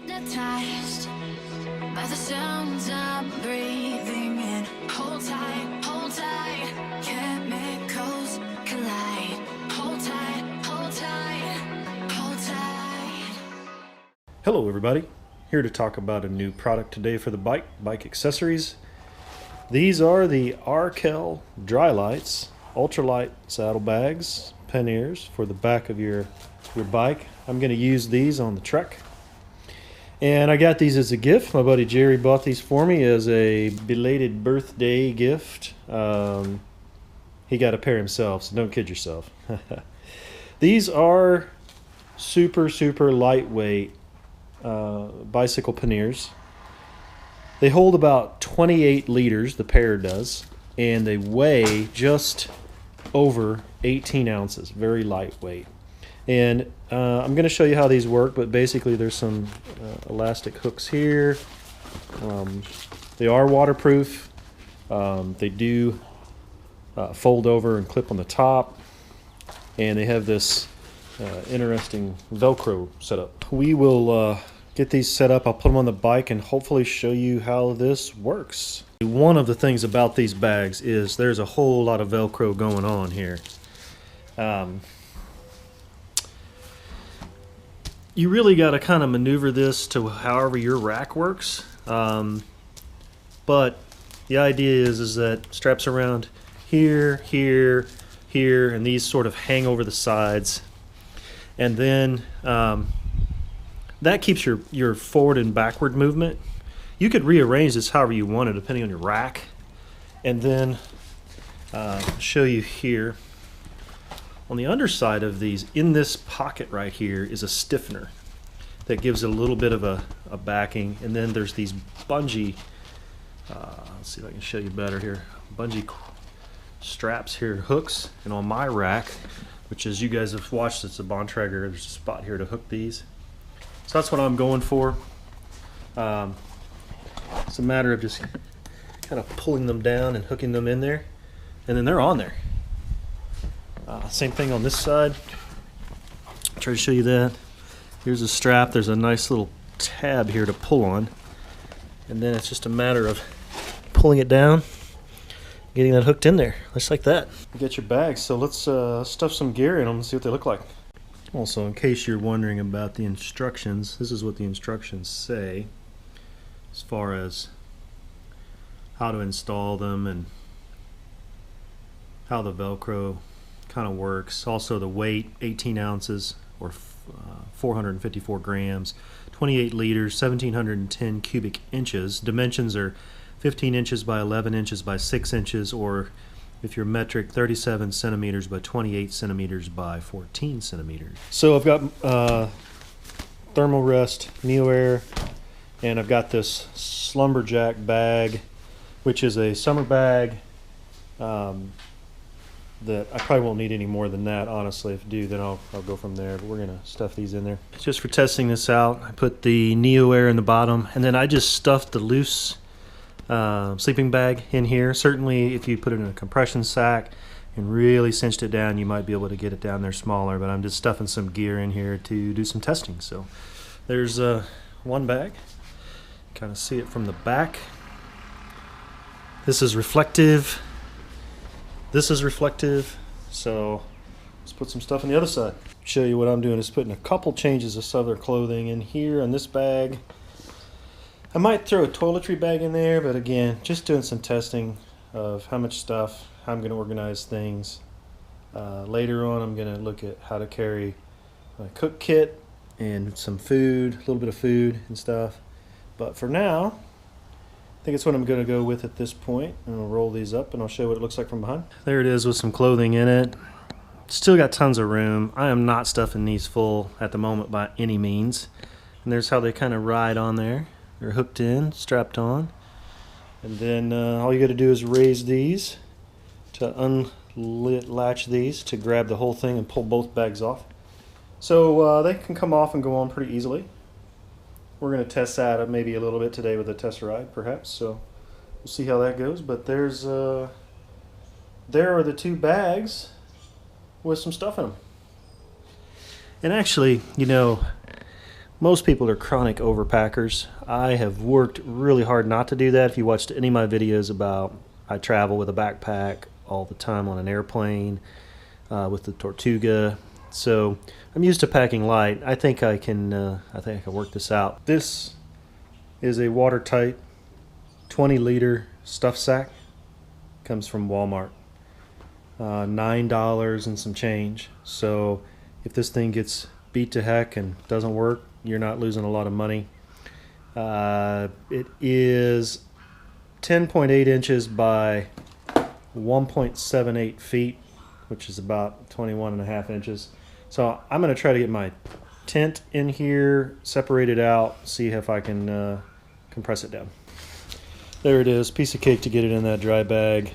Hypnotized by the sounds I'm breathing in. Hold tight, chemicals collide. Hold tight, hold tight, hold tight. Hello everybody, here to talk about a new product today for the bike accessories. These are the Arkel Dry-Lites ultralight saddlebags, panniers for the back of your bike. I'm going to use these on the Trek. And I got these as a gift. My buddy Jerry bought these for me as a belated birthday gift. He got a pair himself, so don't kid yourself. These are super lightweight bicycle panniers. They hold about 28 liters, the pair does, and they weigh just over 18 ounces, very lightweight. And I'm going to show you how these work, but basically there's some elastic hooks here. They are waterproof. They do fold over and clip on the top, and they have this interesting Velcro setup. We will get these set up. I'll put them on the bike and hopefully show you how this works. One of the things about these bags is there's a whole lot of Velcro going on here. You really got to kind of maneuver this to however your rack works. But the idea is that straps around here, and these sort of hang over the sides. And then that keeps your forward and backward movement. You could rearrange this however you want it, depending on your rack. And then I'll show you here. On the underside of these, in this pocket right here, is a stiffener that gives it a little bit of a backing. And then there's these bungee, let's see if I can show you better here, bungee straps here, hooks. And on my rack, which as you guys have watched, it's a Bontrager, there's a spot here to hook these. So that's what I'm going for. It's a matter of just kind of pulling them down and hooking them in there, and then they're on there. Same thing on this side. I'll try to show you that. Here's a strap. There's a nice little tab here to pull on, and then it's just a matter of pulling it down, getting that hooked in there, just like that. You get your bags, so let's stuff some gear in them and see what they look like. Also, in case you're wondering about the instructions, this is what the instructions say as far as how to install them and how the Velcro kind of works. Also the weight, 18 ounces or 454 grams, 28 liters, 1710 cubic inches. Dimensions are 15 inches by 11 inches by 6 inches, or if you're metric, 37 centimeters by 28 centimeters by 14 centimeters. So I've got thermal rest, Neo Air, and I've got this Slumberjack bag, which is a summer bag that I probably won't need any more than that, honestly. If I do, then I'll go from there, but we're gonna stuff these in there. Just for testing this out, I put the Neo Air in the bottom, and then I just stuffed the loose sleeping bag in here. Certainly if you put it in a compression sack and really cinched it down, you might be able to get it down there smaller, but I'm just stuffing some gear in here to do some testing. So there's one bag. Kind of see it from the back. This is reflective. This is reflective. So let's put some stuff on the other side. Show you what I'm doing is putting a couple changes of other clothing in here on this bag. I might throw a toiletry bag in there, but again, just doing some testing of how much stuff, how I'm going to organize things. Later on, I'm going to look at how to carry a cook kit and some food, a little bit of food and stuff. But for now, I think it's what I'm going to go with at this point. And I'll roll these up and I'll show you what it looks like from behind. There it is with some clothing in it. Still got tons of room. I am not stuffing these full at the moment by any means. And there's how they kind of ride on there. They're hooked in, strapped on. And then all you got to do is raise these to unlatch these to grab the whole thing and pull both bags off. So they can come off and go on pretty easily. We're going to test that maybe a little bit today with a test ride, perhaps. So we'll see how that goes. But there are the two bags with some stuff in them. And actually, you know, Most people are chronic overpackers. I have worked really hard not to do that. If you watched any of my videos about, I travel with a backpack all the time on an airplane with the Tortuga. So I'm used to packing light. I think I can work this out. This is a watertight 20-liter stuff sack. Comes from Walmart. $9 and some change. So if this thing gets beat to heck and doesn't work, you're not losing a lot of money. It is 10.8 inches by 1.78 feet, which is about 21.5 inches. So I'm going to try to get my tent in here, separate it out, see if I can compress it down. There it is, piece of cake to get it in that dry bag.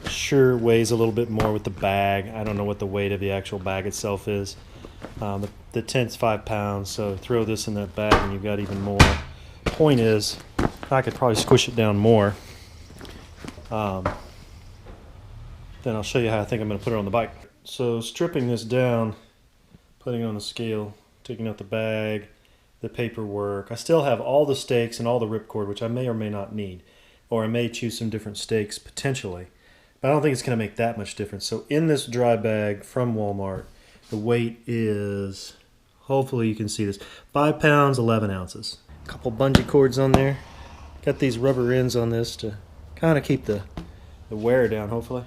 Sure weighs a little bit more with the bag. I don't know what the weight of the actual bag itself is. The tent's 5 pounds, so throw this in that bag and you've got even more. Point is, I could probably squish it down more. Then I'll show you how I think I'm going to put it on the bike. So stripping this down, putting it on the scale, taking out the bag, the paperwork. I still have all the stakes and all the ripcord, which I may or may not need. Or I may choose some different stakes potentially. But I don't think it's going to make that much difference. So in this dry bag from Walmart, the weight is, hopefully you can see this, 5 pounds, 11 ounces. A couple bungee cords on there. Got these rubber ends on this to kind of keep the wear down, hopefully.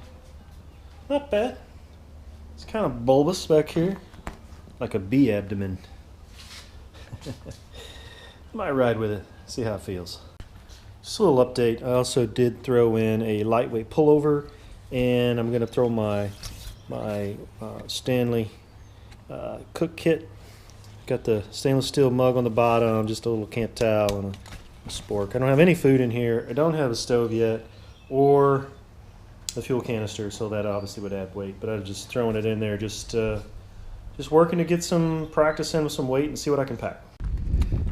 Not bad. It's kind of bulbous back here, like a bee abdomen. Might ride with it, see how it feels. Just a little update. I also did throw in a lightweight pullover, and I'm going to throw my Stanley cook kit. Got the stainless steel mug on the bottom, just a little camp towel and a spork. I don't have any food in here. I don't have a stove yet, or the fuel canister, so that obviously would add weight. But I'm just throwing it in there, just working to get some practice in with some weight and see what I can pack.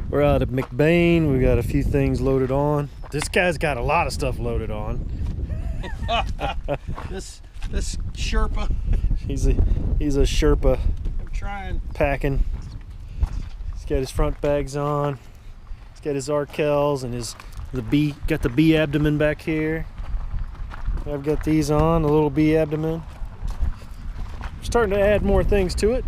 We're out at McBain. We got a few things loaded on. This guy's got a lot of stuff loaded on. this Sherpa. He's a Sherpa. I'm trying. Packing. He's got his front bags on. He's got his Arkels and got the bee abdomen back here. I've got these on, a little bee abdomen. I'm starting to add more things to it.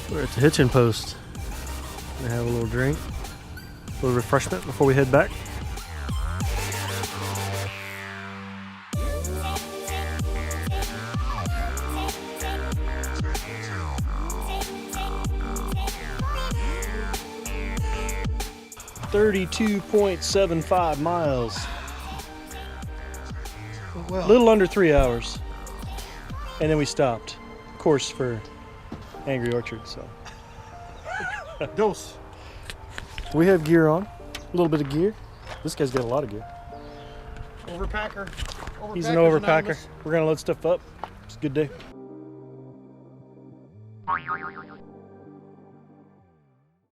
We're at the hitching post. Gonna have a little drink, a little refreshment before we head back. $32.75 miles. Well, A little under 3 hours. And then we stopped. Of course, for Angry Orchard, so. dose. We have gear on. A little bit of gear. This guy's got a lot of gear. Overpacker. He's an overpacker. We're gonna load stuff up. It's a good day.